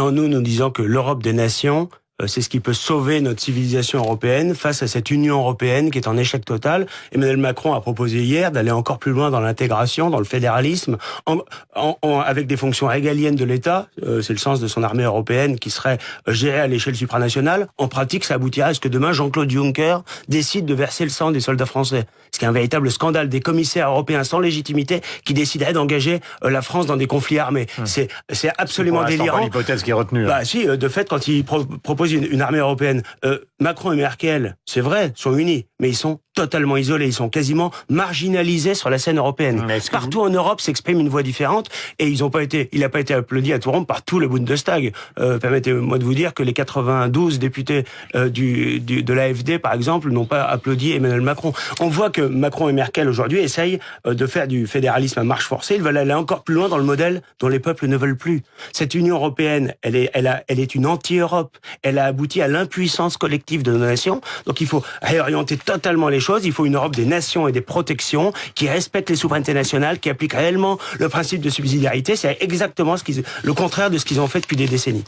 en nous disant que l'Europe des nations, c'est ce qui peut sauver notre civilisation européenne face à cette Union européenne qui est en échec total. Emmanuel Macron a proposé hier d'aller encore plus loin dans l'intégration, dans le fédéralisme, avec des fonctions régaliennes de l'État. C'est le sens de son armée européenne qui serait gérée à l'échelle supranationale. En pratique, ça aboutira à ce que demain, Jean-Claude Juncker décide de verser le sang des soldats français. Ce qui est un véritable scandale. Des commissaires européens sans légitimité qui décideraient d'engager la France dans des conflits armés. C'est absolument délirant. C'est l'hypothèse qui est retenue. Bah si, de fait, quand il propose une armée européenne, Macron et Merkel, c'est vrai, sont unis, mais ils sont totalement isolés, ils sont quasiment marginalisés sur la scène européenne. Partout en Europe s'exprime une voix différente, et il n'a pas été applaudi à tout rompre par tout le Bundestag. Permettez-moi de vous dire que les 92 députés de l'AfD, par exemple, n'ont pas applaudi Emmanuel Macron. On voit que Macron et Merkel aujourd'hui essayent de faire du fédéralisme à marche forcée. Ils veulent aller encore plus loin dans le modèle dont les peuples ne veulent plus. Cette Union européenne, elle est une anti-Europe. Elle a abouti à l'impuissance collective de nos nations. Donc il faut réorienter totalement les choses. Il faut une Europe des nations et des protections qui respecte les souverainetés nationales, qui applique réellement le principe de subsidiarité. C'est exactement le contraire de ce qu'ils ont fait depuis des décennies.